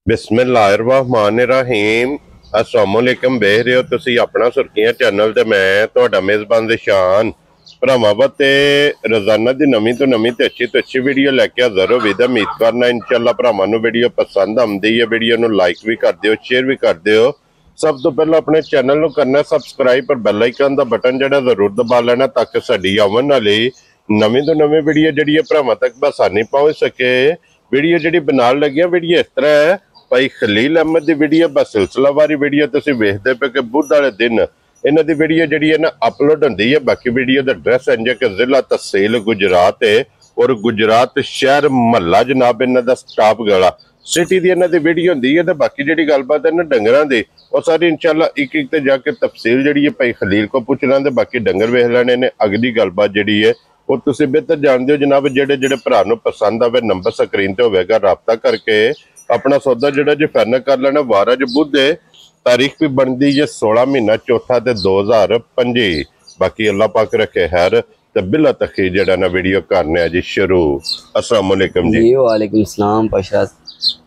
बिस्मिल्लाहिर्रहमानिर्रहीम अस्सलामुअलैकुम देख रहे हो तुसी अपना सुर्खियां चैनल ते मैं तुहाडा मेज़बान दिशान भरावां ते रोजाना दी नवीं तो अच्छी वीडियो लैके हाज़र हो विदा उम्मीद करना इंशाअल्लाह भरावां नूं वीडियो पसंद आउंदी है। वीडियो नूं लाइक भी कर दिओ, शेयर भी कर दिओ। सब तो पहले अपने चैनल नूं करना सबसक्राइब पर बैल आइकन दा बटन जिहड़ा जरूर दबा लेना ताकि साडी आवन वाली नवीं तो नवीं वीडियो जिहड़ी है भरावां तक बसानी पहुंच सके। वीडियो जिहड़ी बनाउण लगे वीडियो इस तरह है भाई खलील अहमद की वीडियो बस सिलसिलावारी वीडियो तुसीं वेखदे पे कि बुध वाले दिन इन्हां दी वीडियो जिहड़ी है ना अपलोड हुंदी है। बाकी वीडियो दा एड्रैस इंज कि जिला तहसील गुजरात है और गुजरात शहर महला जनाब इन्हां दा स्टाफ गला सिटी दी इन्हां दी वीडियो हुंदी है। ते बाकी जिहड़ी गलबात है ना डंगरां दी वो सारी इंशाअल्लाह एक एक ते जाके तफसील जिहड़ी है भाई खलील को पुछ लांदे। बाकी डंगर वेख लैणे ने अगली गलबात जिहड़ी है वो तुसीं बेहतर जानदे हो जनाब। जिहड़े जिहड़े भरा नूं पसंद आवे नंबर स्क्रीन ते होवेगा राबता करके अपना सौदा जिहड़ा जी फाइनल कर लेना। वार अज बुध है, तारीख भी बनती है 16 महीना चौथा ते 2025। बाकी अल्लाह पाक रखे खैर ते बिला तखीर जिहड़ा ना वीडियो करने जी शुरू। अस्सलाम वालेकुम जी। वालेकुम सलाम पाशा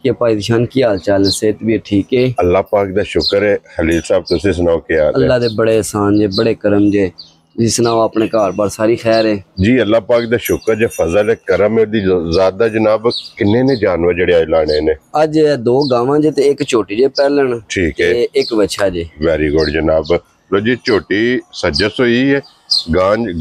के भाई दिशान की हाल चाल है? सेहत भी ठीक है, अल्लाह पाक दा शुक्र है। खलील साहब तुसीं सुनाओ क्या हाल है? अल्लाह दे बड़े एहसान जे बड़े करम जे। जी सुनाओ अपने घर बार सारी खैर है? जी अल्लाह पाक दा शुक्र जे फजल है करम है दी ज़्यादा जनाब। किन्ने ने जानवर जड़े आज लाने ने? आज दो गावां जे ते एक छोटी जे पहलन ठीक है, एक बच्चा जे। वेरी गुड जनाब। लो जी छोटी सजस हुई है,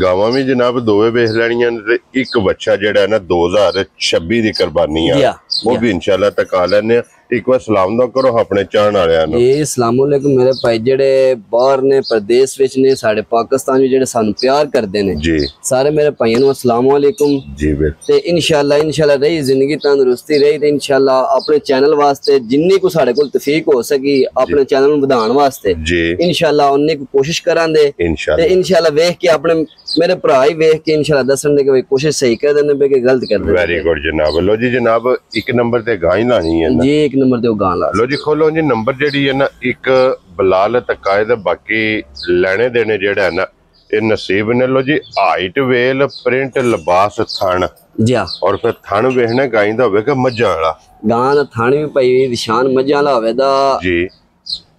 गावां भी जनाब दोवे वेख लैनियां ते एक बच्चा जेड़ा है ना 2026 दी कुर्बानी है वो भी इंशाअल्लाह तका लैने। एक बार सलाम दा करो अपने चाहण वालियां नूं। जी अस्सलाम वालेकुम मेरे भाई जेड़े बाहर ने प्रदेश विच ने साडे पाकिस्तान विच जेड़े सानू प्यार करदे ने जी सारे मेरे भाइयों नूं अस्सलाम वालेकुम जी। ते इंशाअल्लाह रही जिंदगी तंदुरुस्ती रही ते इंशाअल्लाह अपने चैनल वास्ते जिन्नी को साडे कोल तौफीक हो सकी अपने चैनल नूं वधाउण वास्ते जी इंशाअल्लाह उन्नी को कोशिश करांदे ते इंशाअल्लाह वेख के अपने मेरे भरा ही वेख के इंशाअल्लाह दसन दे कि कोशिश सही कर देने पे कि गलत कर दे। वेरी गुड जनाब। लो जी जनाब एक नंबर ते गाय लानी है ना जी, एक नंबर ते गां ला। लो जी खोलो जी नंबर जेडी है ना एक बलाल तकाए दे बाकी लेने देने जेड़ा है ना ये नसीब ने। लो जी हाइट वेल प्रिंट लिबास थन जी और फिर थन वेखने गाय दा होवेगा मज्झां वाला। गां दा थन भी भाई निशान मज्झां वाला होवेगा जी।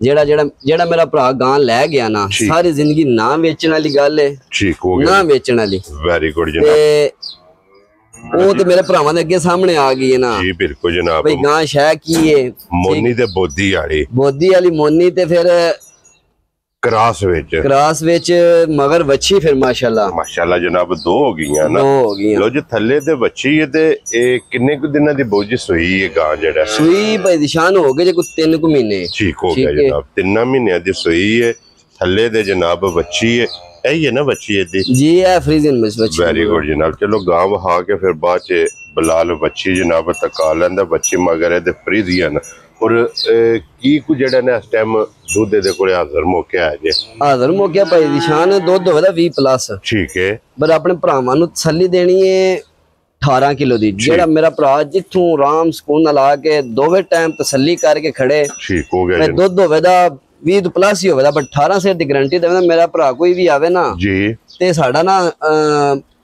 जेड़ा जेड़ा जेड़ा मेरा भरा गां ले गया ना सारी जिंदगी ना बेचण वाली गल है। ठीक हो गया, ना बेचण वाली। वेरी गुड जनाब। वो तो मेरे भरावां दे अगे सामने आ गई है ना जी। बिल्कुल जनाब। भाई गां शह की है मोनी ते बोदी वाली मोनी ते फिर क्रॉस विच मगर बच्ची फिर माशाल्लाह जनाब दो हो गई ना। लो जी थल्ले ते बच्ची है ते किन्ने कु दिनां दी बोझ सूई है गां जेड़ा? सूई भाई निशान हो गए जे कुछ 3 महीने। ठीक हो गया जनाब, 3 महीने दी सूई है थल्ले दे जनाब बच्ची है। यही है ना बच्ची है जी है फ्रीजन में बच्ची। वेरी गुड जनाब। चलो गां वहा के फिर बाद च बलाल बच्ची जनाब तका लेंदा बच्ची मगर है ते फ्रीजियन और की को जेड़ा ने इस टाइम दूध दे कोले हाजिर मौका है जे? हाजिर मौका भाई निशान दूध होवेदा 20 प्लस। ठीक है, पर अपने भरावां नूं तसल्ली देनी है 18 किलो दी। जेड़ा मेरा भरा जिथों आराम सुकून नाल आके दोवे टाइम तसल्ली करके खड़े ठीक हो गया दूध होवेदा 20 प्लस ही होवेदा बट 18 सेर दी गारंटी देवेदा। मेरा भरा कोई भी आवे ना जी ते साडा ना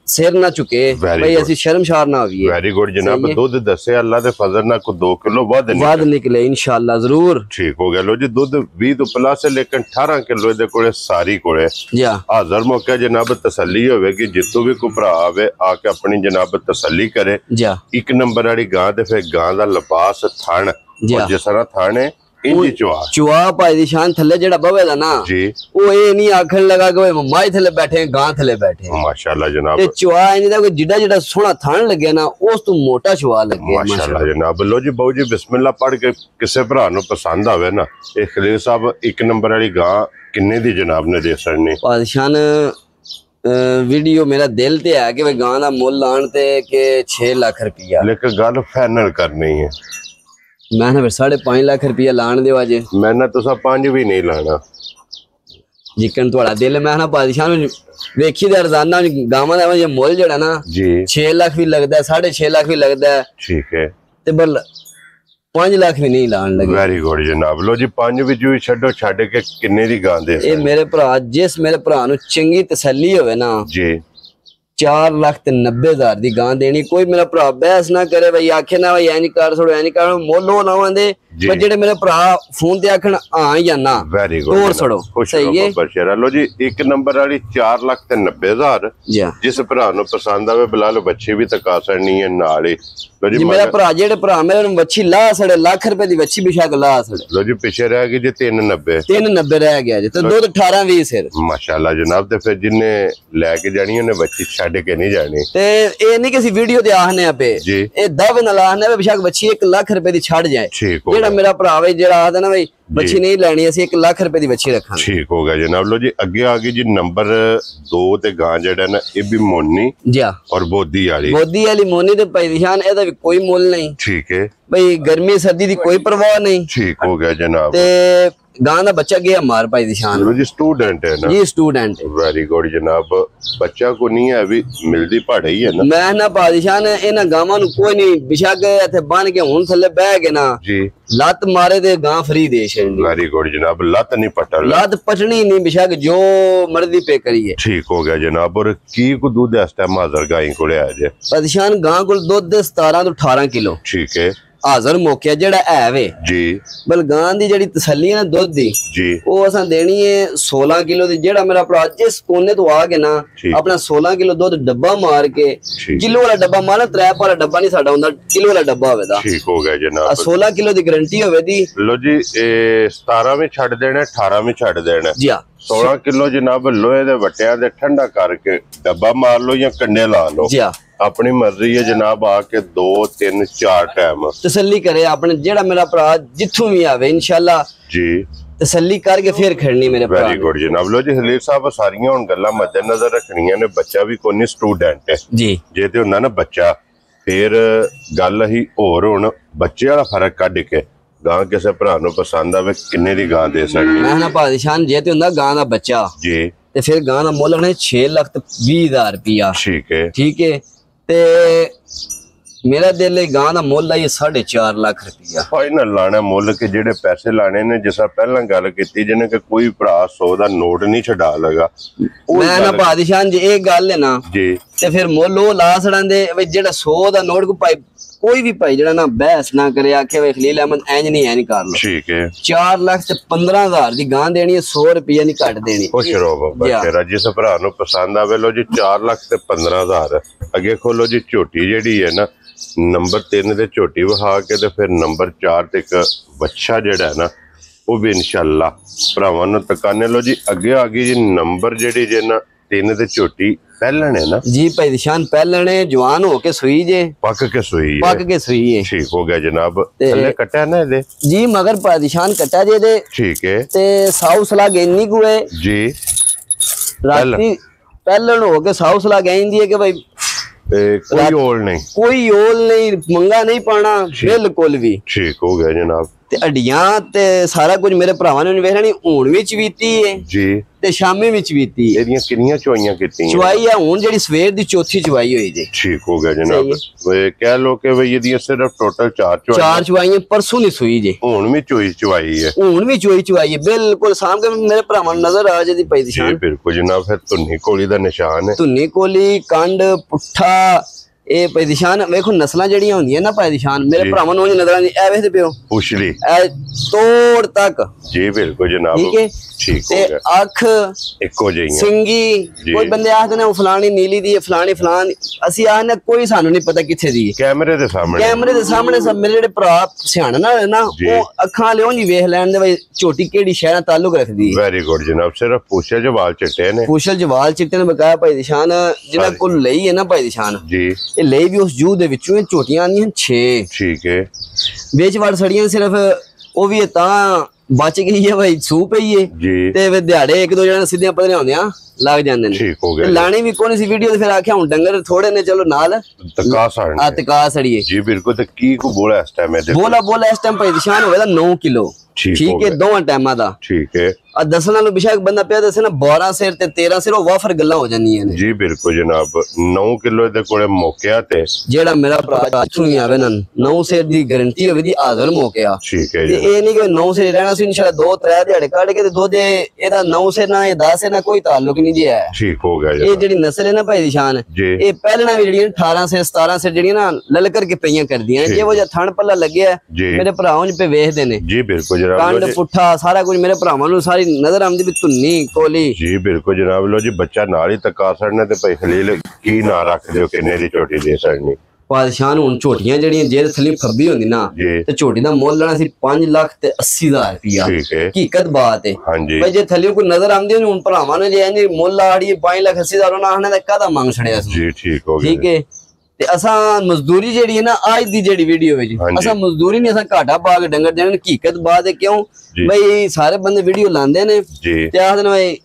सिर ना चुके भाई ऐसी शर्मशार ना होइए। वेरी गुड जनाब। दूध दसे अल्लाह दे फजल ना को 2 किलो वध निकले इंशाअल्लाह जरूर। ठीक हो गया। लो जी दूध 20 प्लस है लेकिन 18 किलो दे कोले सारी कोले जी हाजिर मौका जनाब तसल्ली होवेगी। जितों भी को भरा आवे आके अपनी जनाब तसल्ली करे जी। एक नंबर वाली गां ते फिर गां दा लिबास थन और जिस तरह थन है चुआ भाई निशान थल्ले जेड़ा बवेदा ना जी वो ये नहीं आखन लगा कि माई थल्ले बैठे गां थल्ले बैठे। माशाल्लाह जनाब। ते चुआ इनी दा कोई जिड्डा जिड्डा सोहना थान लगे ना उस तो मोटा चुआ लगे माशाल्लाह जनाब। लो जी बाऊ जी बिस्मिल्लाह पढ़ के किसे भरा नु पसंद आवे ना ए खलील साहब एक नंबर वाली गां किन्ने दी जनाब ने दे सकने? पादशान वीडियो मेरा दिल ते है कि गां दा मुल लाण ते के 6 लाख रुपया लेकिन गल फाइनल करनी है। मैं ना फिर 5.5 लाख रुपया लाण दे अजे। मैं ना तुसा 5 भी नहीं लाना जिकन थोड़ा दिल। मैं ना बादशाह वेखी दे रोजाना गावां दा जे मुल जेड़ा ना जी 6 लाख भी लगदा है 6.5 लाख भी लगदा है। ठीक है ते बल 5 लाख भी नहीं लाण लगे। वेरी गुड जनाब। लो जी 5 विच भी छड्डो छड्ड के किन्ने दी गां दे? ए मेरे भरा जिस मेरे भरा नु चंगी तसल्ली होवे ना जी 4,90,000 ਦੀ ਗਾਂ ਦੇਣੀ। ਕੋਈ ਮੇਰਾ ਭਰਾ ਬਹਿਸ ਨਾ ਕਰੇ ਬਈ, ਆਖੇ ਨਾ ਬਈ ਐ ਨਹੀਂ ਕਰ ਛੋੜੋ, ਐ ਨਹੀਂ ਕਰ, ਮੁੱਲ ਲਾਵਾਂਦੇ ਪਰ ਜਿਹੜੇ ਮੇਰੇ ਭਰਾ ਫੋਨ ਤੇ ਆਖਣ ਹਾਂ ਜਾਂ ਨਾ ਵੈਰੀ ਗੁੱਡ ਤੋੜ ਛੜੋ। ਸਹੀ ਹੈ ਬਸ਼ਰਾ ਲੋ ਜੀ। 1 ਨੰਬਰ ਵਾਲੀ 4,90,000 ਜਿਸ ਭਰਾ ਨੂੰ ਪਸੰਦ ਆਵੇ ਬੁਲਾ ਲਓ, ਬੱਚੀ ਵੀ ਤਕਾ ਸੜਨੀ ਹੈ ਨਾਲ ਹੀ। ਜੀ ਮੇਰਾ ਭਰਾ ਜਿਹੜੇ ਭਰਾ ਮੇਰੇ ਨੂੰ ਵੱਛੀ ਲਾ ਸੜੇ, ਲੱਖ ਰੁਪਏ ਦੀ ਵੱਛੀ ਬਿਸ਼ਕ ਲਾ ਸੜੇ। ਲੋ ਜੀ ਪਿੱਛੇ ਰਹਿ ਗਈ ਜੀ 390 ਰਹਿ ਗਿਆ ਜੀ, ਤੇ ਦੁੱਧ 18-20 ਸਿਰ ਮਾਸ਼ਾਅੱਲਾ ਜਨਾਬ। ਤੇ ਫਿਰ ਜਿੰਨੇ ਲੈ ਕੇ ਜਾਣੀ ਉਹਨੇ ਵੱਛੀ ਛੱਡ ਕੇ ਨਹੀਂ ਜਾਣੀ। ਤੇ ਇਹ ਨਹੀਂ ਕਿ ਅਸੀਂ ਵੀਡੀਓ ਤੇ ਆਖਨੇ ਆ ਪਏ, ਇਹ ਦਾਅਵੇ ਨਾਲ ਆਖਨੇ ਆ ਬਿਸ਼ਕ ਵੱਛੀ 1 ਲੱਖ ਰੁਪਏ ਦੀ ਛੱਡ ਜਾਏ। ਜਿਹੜਾ ਮੇਰਾ ਭਰਾ ਵੇ ਜਿਹੜਾ ਆਖਦਾ ਨਾ ਬਈ ਵੱਛੀ ਨਹੀਂ ਲੈਣੀ, ਅਸੀਂ 1 ਲੱਖ ਰੁਪਏ ਦੀ ਵੱਛੀ ਰੱਖਾਂਗੇ। ਠੀਕ ਹੋ ਗਿਆ ਜਨਾਬ। ਲੋ ਜੀ ਅੱਗੇ ਆ ਗਈ ਜੀ ਨੰਬਰ 2 ਤੇ ਗਾਂ ਜਿਹੜਾ ਨਾ ਇਹ ਵੀ ਮੋਨੀ ਜੀ ਔਰ ਬੋਦੀ ਵਾਲੀ ਮੋਨੀ ਤੇ ਭਾਈ ਨਿਸ਼ਾਨ, ਇਹਦਾ ਵੀ ਕੋਈ ਮੁੱਲ ਨਹੀਂ। ਠੀਕ ਹੈ ਬਈ ਗਰਮੀ ਸਰਦੀ ਦੀ ਕੋਈ ਪਰਵਾਹ ਨਹੀਂ। ਠੀਕ ਹੋ ਗਿਆ ਜਨਾਬ। ਤੇ ਗਾਂ ਦਾ ਬੱਚਾ ਗਿਆ ਮਾਰ ਭਾਈ ਨਿਸ਼ਾਨ। ਲੋ ਜੀ ਸਟੂਡੈਂਟ ਹੈ ਨਾ? ਜੀ ਸਟੂਡੈਂਟ। ਵੈਰੀ ਗੁੱਡ ਜਨਾਬ। ਬੱਚਾ ਕੋ ਨਹੀਂ ਹੈ ਵੀ ਮਿਲਦੀ ਪਹਾੜਾ ਹੀ ਹੈ ਨਾ। ਮੈਂ ਨਾ ਪਾਦਿਸ਼ਾਨ ਇਹਨਾਂ ਗਾਵਾਂ ਨੂੰ ਕੋਈ ਨਹੀਂ ਬਿਸ਼ਕ ਇੱਥੇ ਬੰਨ ਕੇ ਹੁਣ ਥੱਲੇ ਬਹਿ ਕੇ ਨਾ ਜੀ ਲੱਤ ਮਾਰੇ ਤੇ ਗਾਂ ਫਰੀ ਦੇ ਛੱਡਣੀ। ਵੈਰੀ ਗੁੱਡ ਜਨਾਬ। ਲੱਤ ਨਹੀਂ ਪਟਣ, ਲੱਤ ਪਟਣੀ ਨਹੀਂ ਬਿਸ਼ਕ ਜੋ ਮਰਜ਼ੀ ਪੇ ਕਰੀਏ। ਠੀਕ ਹੋ ਗਿਆ ਜਨਾਬ। ਔਰ ਕੀ ਕੋ ਦੁੱਧ ਇਸ ਟਾਈਮ ਹਾਜ਼ਰ ਗਾਂ ਕੋਲੇ ਆ ਜੇ? ਪਾਦਿਸ਼ਾਨ ਗਾਂ ਕੋਲ ਦੁੱਧ 17 ਤੋਂ 18 ਕਿਲੋ। ਠੀਕ ਹੈ ਹਾਜ਼ਰ ਮੌਕਿਆ ਜਿਹੜਾ ਹੈ ਵੇ ਜੀ। ਬਲ ਗਾਂ ਦੀ ਜਿਹੜੀ ਤਸੱਲੀ ਹੈ ਨਾ ਦੁੱਧ ਦੀ ਜੀ, ਉਹ ਅਸਾਂ ਦੇਣੀ ਹੈ 16 ਕਿਲੋ ਦੀ। ਜਿਹੜਾ ਮੇਰਾ ਭਰਾ ਜਿਸ ਕੋਨੇ ਤੋਂ ਆ ਕੇ ਨਾ ਆਪਣਾ 16 ਕਿਲੋ ਦੁੱਧ ਡੱਬਾ ਮਾਰ ਕੇ, ਕਿਲੋ ਵਾਲਾ ਡੱਬਾ ਮਾਰ, ਟਰੈਪ ਵਾਲਾ ਡੱਬਾ ਨਹੀਂ ਸਾਡਾ ਹੁੰਦਾ, ਕਿਲੋ ਵਾਲਾ ਡੱਬਾ ਹੋਵੇਗਾ। ਠੀਕ ਹੋ ਗਿਆ ਜਨਾਬ। 16 ਕਿਲੋ ਦੀ ਗਾਰੰਟੀ ਹੋਵੇ ਦੀ। ਲੋ ਜੀ ਇਹ 17 ਵੀ ਛੱਡ ਦੇਣਾ, 18 ਵੀ ਛੱਡ ਦੇਣਾ ਜੀ। 16 ਕਿਲੋ ਜਨਾਬ ਲੋਹੇ ਦੇ ਵੱਟਿਆਂ ਦੇ ਠੰਡਾ ਕਰਕੇ ਡੱਬਾ ਮਾਰ ਲਓ ਜਾਂ ਕੰਡੇ ਲਾ ਲਓ, ਜੀ ਆਪਣੀ ਮਰਜ਼ੀ ਹੈ ਜਨਾਬ। ਆ ਕੇ 2 3 4 ਟਾਈਮ ਤਸੱਲੀ ਕਰੇ ਆਪਣੇ। ਜਿਹੜਾ ਮੇਰਾ ਭਰਾ ਜਿੱਥੋਂ ਵੀ ਆਵੇ ਇਨਸ਼ਾਅੱਲਾ ਜੀ ਤਸੱਲੀ ਕਰਕੇ ਫਿਰ ਖੜਨੀ ਮੇਰੇ ਭਰਾ। ਵੈਰੀ ਗੁੱਡ ਜਨਾਬ। ਲੋ ਜੀ ਹਲੀਲ ਸਾਹਿਬ ਸਾਰੀਆਂ ਹੁਣ ਗੱਲਾਂ ਮੱਦੇ ਨਜ਼ਰ ਰੱਖਣੀਆਂ ਨੇ। ਬੱਚਾ ਵੀ ਕੋਈ ਨਹੀਂ ਸਟੂਡੈਂਟ ਹੈ ਜੀ। ਜੇ ਤੇ ਹੁੰਦਾ ਨਾ ਬੱਚਾ ਫਿਰ ਗੱਲ ਹੀ ਹੋਰ। ਹੁਣ ਬੱਚੇ ਵਾਲਾ ਫਰਕ ਕੱਢ ਕੇ ਗਾਂ ਕਿਸੇ ਭਰਾ ਨੂੰ ਪਸੰਦ ਆਵੇ ਕਿੰਨੇ ਦੀ ਗਾਂ ਦੇ ਸਕਦੀ? ਮੈਂ ਨਾ ਪਾਦਿਸ਼ਾਨ ਜੇ ਤੇ ਹੁੰਦਾ ਗਾਂ ਦਾ ਬੱਚਾ ਜੀ ਤੇ ਫਿਰ ਗਾਂ ਦਾ ਮੁੱਲ ਹੋਣਾ 6,20,000 ਰੁਪਇਆ। ਠੀਕ ਹੈ ਠੀਕ ਹੈ। ਤੇ ਮੇਰਾ ਦਿਲ ਲਈ ਗਾਂ ਦਾ ਮੁੱਲ ਆਈ 4.5 ਲੱਖ ਰੁਪਇਆ ਫਾਈਨਲ ਲਾਣਾ ਮੁੱਲ। ਕਿ ਜਿਹੜੇ ਪੈਸੇ ਲਾਣੇ ਨੇ, ਜਿਸ ਤਰ੍ਹਾਂ ਪਹਿਲਾਂ ਗੱਲ ਕੀਤੀ ਜਿਹਨੇ ਕਿ ਕੋਈ ਭਰਾ 100 ਦਾ ਨੋਟ ਨਹੀਂ ਛਡਾ ਲਗਾ। ਮੈਂ ਨਾ ਪਾਦਿਸ਼ਾਨ ਜੇ ਇਹ ਗੱਲ ਹੈ ਨਾ ਜੀ ਤੇ ਫਿਰ ਮੁੱਲ ਉਹ ਲਾ ਸੜਾਂਦੇ ਵੀ ਜਿਹੜਾ 100 ਦਾ ਨੋਟ ਕੋਈ ਵੀ ਭਾਈ ਜਿਹੜਾ ਨਾ ਬਹਿਸ ਨਾ ਕਰੇ, ਆਖੇ ਵੇ ਖਲੀਲ ਅਹਿਮਦ ਇੰਜ ਨਹੀਂ ਕਰ ਲੋ। ਠੀਕ ਹੈ 4,15,000 ਦੀ ਗਾਂ ਦੇਣੀ ਹੈ, 100 ਰੁਪਇਆ ਨਹੀਂ ਘੱਟ ਦੇਣੀ। ਖੁਸ਼ ਰਹੋ ਬਾਬਾ ਤੇਰਾ। ਜਿਸ ਭਰਾ ਨੂੰ ਪਸੰਦ ਆਵੇ ਲੋ ਜੀ 4,15,000। ਅੱਗੇ ਖੋਲੋ ਜੀ ਝੋਟੀ ਜਿਹੜੀ ਹੈ ਨਾ ਨੰਬਰ 3 ਤੇ ਝੋਟੀ ਵਹਾ ਕੇ ਤੇ ਫਿਰ ਨੰਬਰ 4 ਤੇ ਇੱਕ ਬੱਚਾ ਜਿਹੜਾ ਹੈ ਨਾ ਉਹ ਵੀ ਇਨਸ਼ਾਅੱਲਾ ਭਰਾਵਾਂ ਨੂੰ ਤਕਾਨੇ। ਲੋ ਜੀ ਅੱਗੇ ਆ ਗਈ ਜੀ ਨੰਬਰ ਜਿਹੜੀ ਜੇ ਨਾ 3 ਤੇ ਝੋਟੀ ਪਹਿਲਣ ਹੈ ਨਾ ਜੀ ਭਾਈ ਨਿਸ਼ਾਨ। ਪਹਿਲਣ ਹੈ, ਜਵਾਨ ਹੋ ਕੇ ਸੂਈ ਜੇ, ਪੱਕ ਕੇ ਸੂਈ ਹੈ। ਠੀਕ ਹੋ ਗਿਆ ਜਨਾਬ। ਥੱਲੇ ਕੱਟਿਆ ਨਾ ਇਹਦੇ ਜੀ ਮਗਰ ਭਾਈ ਨਿਸ਼ਾਨ ਕੱਟਿਆ ਜੇ ਇਹਦੇ। ਠੀਕ ਹੈ। ਤੇ ਸਾਊ ਸਲਾਗ ਇੰਨੀ ਕੁ ਹੈ ਜੀ। ਰਾਤੀ ਪਹਿਲਣ ਹੋ ਕੇ ਸਾਊ ਸਲਾਗ ਇੰਦੀ ਹੈ ਕਿ ਭਾਈ ਕੋਈ ਓਲ ਨਹੀਂ, ਮੰਗਾ ਨਹੀਂ ਪਾਣਾ ਬਿਲਕੁਲ ਵੀ। ਠੀਕ ਹੋ ਗਿਆ ਜਨਾਬ। ਤੇ ਅਡੀਆਂ ਤੇ ਸਾਰਾ ਕੁਝ ਮੇਰੇ ਭਰਾਵਾਂ ਨੇ ਵੇਖਣੀ। ਹੁਣ ਵਿੱਚ ਵੀਤੀ ਹੈ ਜੀ ਤੇ ਸ਼ਾਮੇ ਵਿੱਚ ਵੀਤੀ ਹੈ। ਇਹਦੀਆਂ ਕਿੰਨੀਆਂ ਚੁਆਈਆਂ ਕੀਤੀਆਂ? ਚੁਆਈ ਆ ਹੁਣ ਜਿਹੜੀ ਸਵੇਰ ਦੀ ਚੌਥੀ ਚੁਆਈ ਹੋਈ ਜੀ। ਠੀਕ ਹੋ ਗਿਆ ਜਨਾਬ। ਕਹਿ ਲੋ ਕਿ ਬਈ ਇਹਦੀਆਂ ਸਿਰਫ ਟੋਟਲ 4 ਚੁਆਈਆਂ। ਪਰਸੋਂ ਨਹੀਂ ਸੂਈ ਜੀ। ਹੁਣ ਵੀ ਚੁਆਈ ਹੈ। ਬਿਲਕੁਲ ਸਾਹਮਣੇ ਮੇਰੇ ਭਰਾਵਾਂ ਨੂੰ ਨਜ਼ਰ ਆ ਜਾਂਦੀ ਪਈ ਨਿਸ਼ਾਨ। ਬਿਲਕੁਲ ਜਨਾਬ। ਫਿਰ ਧੁੰਨੀ ਕੋਲੀ ਦਾ ਨਿਸ਼ਾਨ ਹੈ। ਧੁੰਨੀ ਕੋਲੀ, ਕੰਡ, ਪੁੱਠਾ, ਇਹ ਭਾਈ ਨਿਸ਼ਾਨ ਵੇਖੋ। ਨਸਲਾਂ ਜਿਹੜੀਆਂ ਹੁੰਦੀਆਂ ਨਾ ਭਾਈ ਨਿਸ਼ਾਨ ਮੇਰੇ ਭਰਾਵਾਂ ਨੂੰ ਨਜ਼ਰ ਆਉਂਦੀ। ਐ ਵੇਖਦੇ ਪਿਓ ਪੁੱਛਲੀ ਤੋੜ ਤੱਕ ਜੀ। ਬਿਲਕੁਲ ਜਨਾਬ। ਠੀਕ ਹੈ। ਠੀਕ ਹੋ ਗਿਆ। ਅੱਖ ਇੱਕੋ ਜਿਹੀ, ਸਿੰਗੀ। ਕੋਈ ਬੰਦੇ ਆਖਦੇ ਨੇ ਉਹ ਫਲਾਣੀ ਨੀਲੀ ਦੀ ਹੈ, ਫਲਾਣੀ ਫਲਾਣ। ਅਸੀਂ ਆਖਦੇ ਕੋਈ ਸਾਨੂੰ ਨਹੀਂ ਪਤਾ ਕਿੱਥੇ ਦੀ। ਕੈਮਰੇ ਦੇ ਸਾਹਮਣੇ ਸਭ ਮੇਰੇ ਜਿਹੜੇ ਭਰਾ ਸਿਆਣ ਨਾ ਉਹ ਅੱਖਾਂ ਲਿਓ ਜੀ ਵੇਖ ਲੈਣ ਦੇ ਬਈ ਝੋਟੀ ਕਿਹੜੀ ਸ਼ਹਿਰ ਨਾਲ ਤਾਲੁਕ ਰੱਖਦੀ ਹੈ। ਵੈਰੀ ਗੁੱਡ ਜਨਾਬ। ਸਿਰਫ ਪੁੱਛਲ ਜਵਾਲ ਚਿੱਟੇ ਨੇ। ਬਕਾਇਆ ਭਾਈ ਨਿਸ਼ਾਨ ਜਿਹਨਾਂ ਕੋਲ ਲਈ ਹੈ ਨਾ ਭਾਈ ਨਿਸ਼ਾਨ ਜੀ। ਇਹ ਲਈ ਵੀ ਉਸ ਜੂ ਦੇ ਵਿੱਚੋਂ ਝੋਟੀਆਂ ਆਉਂਦੀਆਂ 6। ਠੀਕ ਹੈ। ਵਿੱਚ ਵੜ ਸੜੀਆਂ ਸਿਰਫ ਉਹ ਵੀ ਤਾਂ ਬਚ ਗਈ ਹੈ ਭਾਈ, ਸੂ ਪਈ ਹੈ ਤੇ ਦਿਹਾੜੇ 1-2 ਜਣੇ ਸਿੱਧੀਆਂ ਪਤਲੀਆਂ ਹੁੰਦੀਆਂ ਲੱਗ ਜਾਂਦੇ ਨੇ। ਠੀਕ ਹੋ ਗਿਆ। ਲਾਣੀ ਵੀ ਕੋਈ ਸੀ ਵੀਡੀਓ ਤੇ ਫਿਰ ਆਖਿਆ ਹੁਣ ਡੰਗਰ ਥੋੜੇ ਨੇ ਚਲੋ ਨਾਲ ਤਕਾ ਸੜੀਏ ਜੀ। ਬਿਲਕੁਲ। ਤੇ ਕੀ ਕੋ ਬੋਲਾ ਇਸ ਟਾਈਮ? ਬੋਲਾ ਇਸ ਟਾਈਮ ਭਾਈ ਨਿਸ਼ਾਨ ਹੋਵੇਗਾ 9 ਕਿਲੋ। ਠੀਕ ਹੈ। ਦੋਵਾਂ ਟਾਈਮਾਂ ਦਾ। ਠੀਕ ਹੈ। ਆ ਦੱਸਣ ਨਾਲੋਂ ਬਿਸ਼ੱਕ ਬੰਦਾ ਪਿਆ ਦੱਸੇ ਨਾ 12 ਸਿਰ ਤੇ 13 ਸਿਰ ਉਹ ਵਾਫਰ ਗੱਲਾਂ ਹੋ ਜਾਂਦੀਆਂ ਨੇ ਜੀ। ਬਿਲਕੁਲ ਜਨਾਬ। 9 ਕਿਲੋ ਦੇ ਕੋਲੇ ਮੌਕਿਆ ਤੇ ਜਿਹੜਾ ਮੇਰਾ ਭਰਾ ਚੁਣੀ ਆਵੇ ਨਾ 9 ਸਿਰ ਦੀ ਗਾਰੰਟੀ ਹੋਵੇ ਦੀ ਹਾਜ਼ਰ ਮੌਕਿਆ। ਠੀਕ ਹੈ ਜੀ। ਇਹ ਨਹੀਂ ਕਿ 9 ਸਿਰ ਰਹਿਣਾ ਸੀ ਇਨਸ਼ਾਅੱਲਾ 2-3 ਦਿਹਾੜੇ ਕੱਢ ਕੇ ਤੇ ਦੁੱਧ ਇਹਦਾ 9 ਸਿਰ ਨਾ ਇਹ 10 ਸਿਰ ਨਾ ਕੋਈ ਤਾਲੁਕ ਨਹੀਂ। ਨਹੀਂ ਜੀ ਹੈ। ਠੀਕ ਹੋ ਗਿਆ ਇਹ ਜਿਹੜੀ ਨਸਲ ਹੈ ਨਾ ਭਾਈ ਦੀ ਸ਼ਾਨ, ਇਹ ਪਹਿਲਣਾ ਵੀ ਜਿਹੜੀਆਂ 18 ਸੇ 17 ਸੇ ਜਿਹੜੀਆਂ ਨਾ ਲਲਕਰ ਕੇ ਪਈਆਂ ਕਰਦੀਆਂ, ਜਿਹੋ ਜਿਹਾ ਥਣ ਪੱਲਾ ਲੱਗਿਆ ਮੇਰੇ ਭਰਾਵਾਂ ਨੂੰ ਪੇ ਵੇਖਦੇ ਨੇ ਜੀ। ਬਿਲਕੁਲ ਜਨਾਬ, ਕੰਡ ਪੁੱਠਾ ਸਾਰਾ ਕੁਝ ਮੇਰੇ ਭਰਾਵਾਂ ਨੂੰ ਸਾਰੀ ਨਜ਼ਰ ਆਉਂਦੀ ਵੀ ਧੁੰਨੀ ਕੋਲੀ ਜੀ। ਬਿਲਕੁਲ ਜਨਾਬ, ਲੋ ਜੀ ਬੱਚਾ ਨਾਲ ਹੀ ਤਕਾ ਛੜਨਾ ਤੇ ਭਾਈ ਖਲੀਲ ਕੀ ਨਾ ਰੱਖ ਦਿਓ, ਕਿੰਨੇ ਦੀ ਝੋਟੀ ਦੇ ਛੜਨੀ ਪਾਤਸ਼ਾਹ ਨੂੰ। ਹੁਣ ਝੋਟੀਆਂ ਜਿਹੜੀਆਂ ਜੇ ਥੱਲੇ ਫੱਬੀ ਹੁੰਦੀ ਨਾ ਤੇ ਝੋਟੀ ਦਾ ਮੁੱਲ ਲੈਣਾ ਸੀ 5,80,000 ਰੁਪਇਆ। ਠੀਕ ਹੈ, ਹਕੀਕਤ ਬਾਤ ਹੈ ਹਾਂਜੀ। ਭਾਈ ਜੇ ਥੱਲੇ ਕੋਈ ਨਜ਼ਰ ਆਉਂਦੀ ਹੁਣ ਭਰਾਵਾਂ ਨੇ ਜੇ ਇੰਨੀ ਮੁੱਲ ਆੜੀ 5,80,000 ਉਹਨਾਂ ਆਖਣਾ ਤਾਂ ਕਾਹਦਾ ਮੰਗ ਛੜਿਆ ਸੀ ਜੀ। ਠੀਕ ਹੋ ਗਿਆ, ਠੀਕ ਹੈ। ਤੇ ਅਸਾਂ ਮਜ਼ਦੂਰੀ ਜਿਹੜੀ ਹੈ ਨਾ ਅੱਜ ਦੀ ਜਿਹੜੀ ਵੀਡੀਓ ਵਿੱਚ ਅਸਾਂ ਮਜ਼ਦੂਰੀ ਨਹੀਂ, ਅਸਾਂ ਘਾਟਾ ਪਾ ਕੇ ਡੰਗਰ ਦੇਣ। ਹਕੀਕਤ ਬਾਤ ਹੈ ਕਿਉਂ ਬਈ ਸਾਰੇ ਬੰਦੇ ਵੀਡੀਓ ਲਾਉਂਦੇ ਨੇ ਤੇ ਆਖਦੇ ਨੇ ਬਈ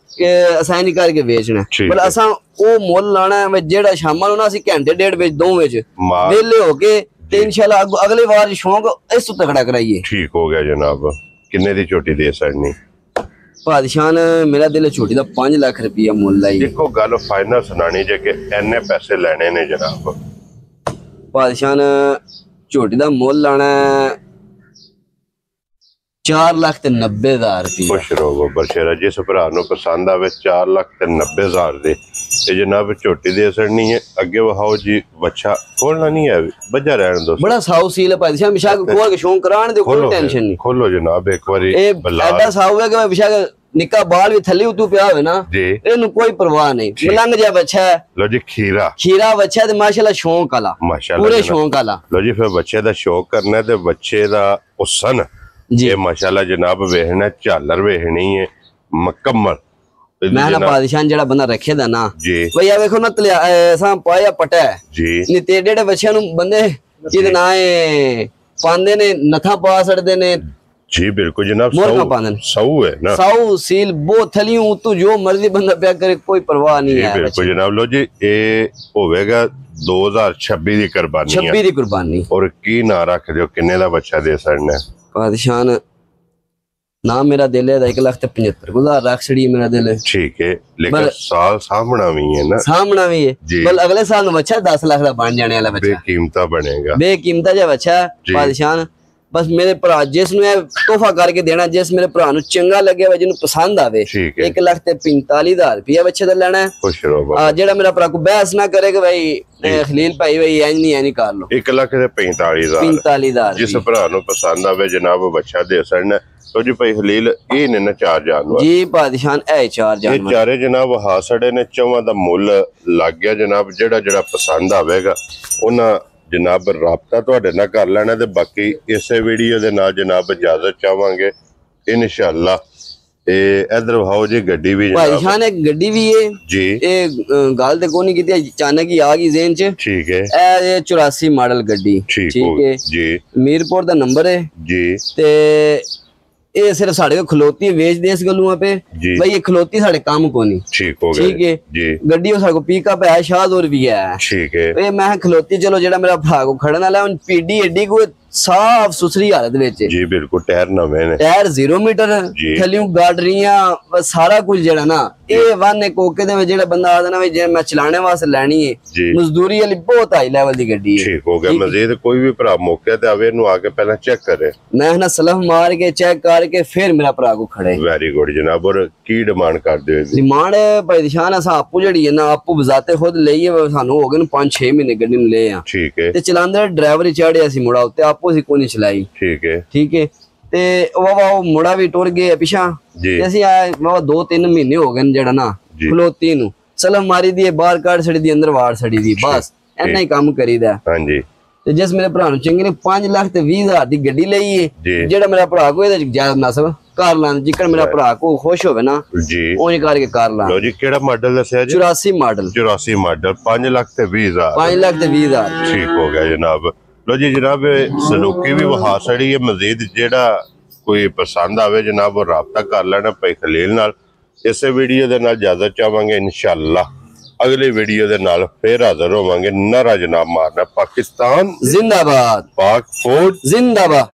ਅਸਾਂ ਨਹੀਂ ਕਰਕੇ ਵੇਚਣਾ, ਪਰ ਅਸਾਂ ਉਹ ਮੁੱਲ ਲਾਣਾ ਜਿਹੜਾ ਸ਼ਾਮਾਂ ਨੂੰ ਨਾ ਅਸੀਂ ਘੰਟੇ ਡੇਢ ਵਿੱਚ ਦੋ ਵਿੱਚ ਵਿਹਲੇ ਹੋ ਕੇ ਤੇ ਇਨਸ਼ਾਅੱਲਾ ਅਗਲੇ ਵਾਰ ਸ਼ੌਂਕ ਇਸ ਤੋਂ ਤਕੜਾ ਕਰਾਈਏ। ਠੀਕ ਹੋ ਗਿਆ ਜਨਾਬ। ਕਿੰਨੇ ਦੀ ਝੋਟੀ ਦੇ ਛੜਨੀ ਪਾਤਸ਼ਾਹ ਨੇ? ਮੇਰਾ ਦਿਲ ਝੋਟੀ ਦਾ 5 ਲੱਖ ਰੁਪਇਆ ਮੁੱਲ ਆਈ। ਦੇਖੋ ਗੱਲ ਫਾਈਨਲ ਸੁਣਾਣੀ ਜੇ ਕਿ ਇੰਨੇ ਪੈਸੇ ਲੈਣੇ ਨੇ ਜਨਾਬ। ਪਾਤਸ਼ਾਹ ਨੇ ਝੋਟੀ ਦਾ ਮੁੱਲ ਲਾਣਾ 4,90,000 ਰੁਪਇਆ। ਖੁਸ਼ ਰਹੋ ਬਰਸ਼ੇਰਾ, ਜਿਸ ਭਰਾ ਨੂੰ ਪਸੰਦ ਆਵੇ 4,90,000 ਦੇ ਤੇ ਜਨਾਬ ਝੋਟੀ ਦੇ ਛੜਨੀ ਹੈ। ਅੱਗੇ ਵਹਾਓ ਜੀ, ਬੱਚਾ ਖੋਲਣਾ ਨਹੀਂ ਹੈ, ਬੱਜਾ ਰਹਿਣ ਦੋ। ਬੜਾ ਸਾਊ ਸੀਲ ਹੈ ਪਾਤਸ਼ਾਹ, ਬਿਸ਼ੱਕ ਖੋਲ ਕੇ ਸ਼ੌਂਕ ਕਰਾਣ ਦੇ, ਕੋਈ ਟੈਨਸ਼ਨ ਨਹੀਂ। ਖੋਲੋ ਜਨਾਬ ਇੱਕ ਵਾਰੀ। ਇਹ ਐਡਾ ਸਾਊ ਹੈ ਕਿ ਬਿਸ਼ੱਕ ਨਿੱਕਾ ਬਾਲ ਵੀ ਥੱਲੇ ਉਤੋਂ ਪਿਆ ਹੋਵੇ ਨਾ ਇਹਨੂੰ ਕੋਈ ਪਰਵਾਹ ਨਹੀਂ। ਮਲੰਗ ਜਿਹਾ ਬੱਚਾ ਹੈ। ਲੋ ਜੀ ਖੀਰਾ ਬੱਚਾ ਤੇ ਮਾਸ਼ਾਅੱਲਾ ਸ਼ੌਂਕ ਵਾਲਾ, ਪੂਰੇ ਸ਼ੌਂਕ ਵਾਲਾ। ਲੋ ਜੀ ਫਿਰ ਬੱਚੇ ਦਾ ਸ਼ੌਂਕ ਕਰਨਾ ਤੇ ਬੱਚੇ ਦਾ ਹੁਸਨ ਇਹ ਮਾਸ਼ਾਅੱਲਾ ਜਨਾਬ ਵੇਖਣਾ, ਝਾਲਰ ਵੇਖਣੀ ਹੈ ਮੁਕੰਮਲ। ਮੈਂ ਨਾ ਪਾਤਸ਼ਾਹ ਜਿਹੜਾ ਬੰਦਾ ਰੱਖੇ ਦਾ ਨਾ ਬਈ ਆ ਵੇਖੋ ਨਾ ਤਲਿਆ ਪਾਇਆ ਪਟਾ ਜੀ ਨਹੀਂ ਤੇ ਏਡੇ ਬੱਚਿਆਂ ਨੂੰ ਬੰਦੇ ਜਿਹਦੇ ਨਾ ਪਾਉਂਦੇ ਨੇ ਨਥਾ ਪਾ ਛੱਡਦੇ ਨੇ ਜੀ। ਬਿਲਕੁਲ ਜਨਾਬ, ਸੌ ਹੈ ਨਾ, ਸੌ ਸੀਲ ਬਹੁਤ ਥਲੀਓ ਤੂੰ ਜੋ ਮਰਜ਼ੀ ਬੰਦਾ ਪਿਆ ਕਰੇ, ਕੋਈ ਪਰਵਾਹ ਨਹੀਂ ਹੈ। ਬਿਲਕੁਲ ਜਨਾਬ। ਲੋ ਜੀ ਇਹ ਹੋਵੇਗਾ 2026 ਦੀ ਕੁਰਬਾਨੀ, 26 ਦੀ ਕੁਰਬਾਨੀ। ਔਰ ਕੀ ਨਾ ਰੱਖ ਦਿਓ, ਕਿੰਨੇ ਦਾ ਬੱਚਾ ਦੇ ਛੜਨਾ ਪਾਤਸ਼ਾਹ ਨਾ? ਮੇਰਾ ਦਿਲ ਹੈ 1,75,000 ਰੱਖ ਛੜੀ ਮੇਰਾ ਦਿਲ। ਠੀਕ ਹੈ, ਲੇਕਿਨ ਸਾਲ ਸਾਹਮਣਾ ਵੀ ਹੈ ਨਾ, ਸਾਹਮਣਾ ਵੀ ਹੈ। ਬਲ ਅਗਲੇ ਸਾਲ ਨੂੰ ਬੱਚਾ 10 ਲੱਖ ਦਾ ਬਣ ਜਾਣੇ ਵਾਲਾ ਬੱਚਾ, ਬੇਕੀਮਤਾ ਬਣੇਗਾ, ਬੇਕੀਮਤਾ ਜਿਹਾ ਬੱਚਾ ਪਾਤਸ਼ਾਹ। ਬਸ ਮੇਰੇ ਭਰਾ ਜਿਸ ਨੂੰ ਇਹ ਤੋਹਫਾ ਕਰਕੇ ਦੇਣਾ, ਜਿਸ ਮੇਰੇ ਭਰਾ ਨੂੰ ਚੰਗਾ ਲੱਗੇ ਵਾ, ਜਿਹਨੂੰ ਪਸੰਦ ਆਵੇ, 1,45,000 ਰੁਪਇਆ ਬੱਚੇ ਦਾ ਲੈਣਾ। ਜਿਹੜਾ ਮੇਰਾ ਭਰਾ ਕੋ ਬਹਿਸ ਨਾ ਕਰੇ ਕਿ ਭਾਈ ਖਲੀਲ ਭਾਈ ਭਾਈ ਇੰਜ ਨਹੀਂ ਕਰ ਲੋ। 1,45,000 ਜਿਸ ਭਰਾ ਨੂੰ ਪਸੰਦ ਆਵੇ ਜਨਾਬ ਬੱਚਾ ਦੇ ਸਕਣਾ। ਤੋ ਜੀ ਭਾਈ ਖਲੀਲ ਇਹ ਨੇ ਨਾ 4 ਜਾਨਵਰ ਜੀ ਪਾਤਸ਼ਾਹ, ਇਹ 4 ਜਾਨਵਰ, ਇਹ ਚਾਰੇ ਜਨਾਬ ਹਾਸੜੇ ਨੇ। ਚੌਵਾਂ ਦਾ ਮੁੱਲ ਲੱਗ ਗਿਆ ਜਨਾਬ। ਜਿਹੜਾ ਪਸੰਦ ਆਵੇਗਾ ਉਹਨਾਂ ਜਨਾਬ ਰਾਬਤਾ ਤੁਹਾਡੇ ਨਾਲ ਕਰ ਲੈਣਾ ਤੇ ਬਾਕੀ ਇਸੇ ਵੀਡੀਓ ਦੇ ਨਾਲ ਜਨਾਬ ਇਜਾਜ਼ਤ ਚਾਹਾਂਗੇ ਇਨਸ਼ਾਅੱਲਾ। ਤੇ ਇਧਰ ਵਹਾਓ ਜੀ ਗੱਡੀ ਵੀ ਪਾਤਸ਼ਾਹ ਨੇ ਗੱਡੀ ਵੀ ਹੈ ਜੀ। ਇਹ ਗੱਲ ਤੇ ਕੋਈ ਨਹੀਂ ਕੀਤੀ, ਅਚਾਨਕ ਹੀ ਆ ਗਈ ਜ਼ਿਹਨ ਚ। ਠੀਕ ਹੈ, ਇਹ 84 ਮਾਡਲ ਗੱਡੀ। ਠੀਕ ਹੈ ਜੀ, ਮੀਰਪੁਰ ਦਾ ਨੰਬਰ ਹੈ ਜੀ। ਤੇ ਇਹ ਸਿਰਫ ਸਾਡੇ ਕੋ ਖਲੋਤੀ ਵੇਚਦੇ ਇਸ ਗੱਲੋਂ ਆਪੇ ਬਈ ਇਹ ਖਲੋਤੀ ਸਾਡੇ ਕੰਮ ਕੋ ਨਹੀਂ। ਠੀਕ ਹੋ ਗਿਆ, ਠੀਕ ਹੈ ਜੀ। ਗੱਡੀ ਉਹ ਸਾਡੇ ਕੋ ਪਿਕਅਪ ਹੈ, ਸ਼ਾਹਦੌਰ ਵੀ ਹੈ। ਠੀਕ ਹੈ, ਇਹ ਮੈਂ ਖਲੋਤੀ ਚਲੋ ਜਿਹੜਾ ਮੇਰਾ ਭਰਾ ਕੋ ਖੜਨ ਵਾਲਾ ਹੁਣ ਪੀਡੀ ਐਡੀ ਕੋਈ ਸਾਫ ਸੁਥਰੀ ਹਾਲਤ ਵਿੱਚ ਜੀ। ਬਿਲਕੁਲ ਟਾਇਰ ਨਵੇਂ ਨੇ, ਟਾਇਰ 0 ਮੀਟਰ ਥੱਲਿਓਂ ਗਾਡਰੀਆਂ ਸਾਰਾ ਕੁਝ ਜਿਹੜਾ ਨਾ ਇਹ ਵਾਨੇ ਕੋਕੇ ਦੇ ਵਿੱਚ ਜਿਹੜਾ ਬੰਦਾ ਆਦਾ ਨਾ ਜੇ ਮੈਂ ਚਲਾਣੇ ਵਾਸਤੇ ਲੈਣੀ ਹੈ ਮਜ਼ਦੂਰੀ ਵਾਲੀ ਬਹੁਤ ਹਾਈ ਲੈਵਲ ਦੀ ਗੱਡੀ ਹੈ। ਠੀਕ ਹੋ ਗਿਆ। ਮਜ਼ੀਦ ਕੋਈ ਵੀ ਭਰਾ ਮੌਕੇ ਤੇ ਆਵੇ ਇਹਨੂੰ ਆ ਕੇ ਪਹਿਲਾਂ ਚੈੱਕ ਕਰੇ, ਮੈਂ ਨਾ ਸਲਫ ਮਾਰ ਕੇ ਚੈੱਕ ਕਰਕੇ ਫਿਰ ਮੇਰਾ ਭਰਾ ਕੋ ਖੜੇ। ਵੈਰੀ ਗੁੱਡ ਜਨਾਬ। ਔਰ ਕੀ ਡਿਮਾਂਡ ਕਰਦੇ ਹੋ? ਡਿਮਾਂਡ ਭਾਈ ਨਿਸ਼ਾਨ ਅਸਾਂ ਆਪੂ ਜਿਹੜੀ ਹੈ ਨਾ ਆਪੂ ਬਜ਼ਾਤੇ ਖੁਦ ਲਈਏ, ਸਾਨੂੰ ਹੋ ਗਏ 5-6 ਮਹੀਨੇ ਗੱਡੀ ਨੂੰ ਲਏ ਆ। ਠੀਕ ਹੈ, ਤੇ ਚਲਾਉਂਦੇ ਡਰਾਈਵਰ ਹੀ ਚੜਿਆ ਸੀ ਮੁੜਾ ਉੱਤੇ, ਆਪੂ ਅਸੀਂ ਕੋਈ ਨਹੀਂ ਚਲਾਈ। ਠੀਕ ਹੈ, ਠੀਕ ਹੈ। ਤੇ ਉਹ ਮੁੜਾ ਵੀ ਟੁਰ ਗਏ ਪਿਛਾ ਤੇ ਅਸੀਂ ਆ 2-3 ਮਹੀਨੇ ਹੋ ਗਏ ਜਿਹੜਾ ਨਾ ਖਲੋਤੀ ਨੂੰ ਸਲਫ ਮਾਰੀ ਦੀ ਬਾਹਰ ਕੱਢ ਛੜੀ ਦੀ ਅੰਦਰ ਵਾੜ ਛੜੀ ਦੀ, ਬਸ ਇੰਨਾ ਹੀ ਕੰਮ ਕਰੀਦਾ। ਹਾਂਜੀ। ਤੇ ਜਿਸ ਮੇਰੇ ਭਰਾ ਨੂੰ ਚੰਗੇ ਨੇ 5,20,000 ਦੀ ਗੱਡੀ ਲਈ ਹੈ, ਜਿਹੜਾ ਮੇਰਾ ਭਰਾ ਕੋ ਇਹਦੇ ਜਾਇਜ਼ ਨਸਬ ਕਰ ਲਾਂ ਜਿੱਕਣ ਮੇਰਾ ਭਰਾ ਕੋ ਖੁਸ਼ ਹੋਵੇ ਨਾ ਜੀ ਉਹ ਕਰਕੇ ਕਰ ਲਾਂ। ਲੋ ਜੀ ਕਿਹੜਾ ਮਾਡਲ ਦੱਸਿਆ ਜੀ? 84 ਮਾਡਲ। 84 ਮਾਡਲ 5,20,000। 5,20,000 ਠੀਕ ਹੋ ਗਿਆ ਜਨਾਬ। ਲੋ ਜੀ ਜਨਾਬ ਸਲੂਕੀ ਵੀ ਵਹਾ ਛੜੀ ਹੈ। ਮਜ਼ੀਦ ਜਿਹੜਾ ਕੋਈ ਪਸੰਦ ਆਵੇ ਜਨਾਬ ਉਹ ਰਾਬਤਾ ਕਰ ਲੈਣਾ ਭਾਈ ਖਲੀਲ ਨਾਲ। ਇਸੇ ਵੀਡੀਓ ਦੇ ਨਾਲ ਇਜਾਜ਼ਤ ਚਾਹਾਂਗੇ ਇਨਸ਼ਾਅੱਲਾ। ਅਗਲੀ ਵੀਡੀਓ ਦੇ ਨਾਲ ਫੇਰ ਹਾਜ਼ਰ ਹੋਵਾਂਗੇ। ਨਾਰਾ ਜਨਾਬ ਮਾਰਨਾ ਪਾਕਿਸਤਾਨ ਜ਼ਿੰਦਾਬਾਦ, ਪਾਕ ਫੌਜ ਜ਼ਿੰਦਾਬਾਦ।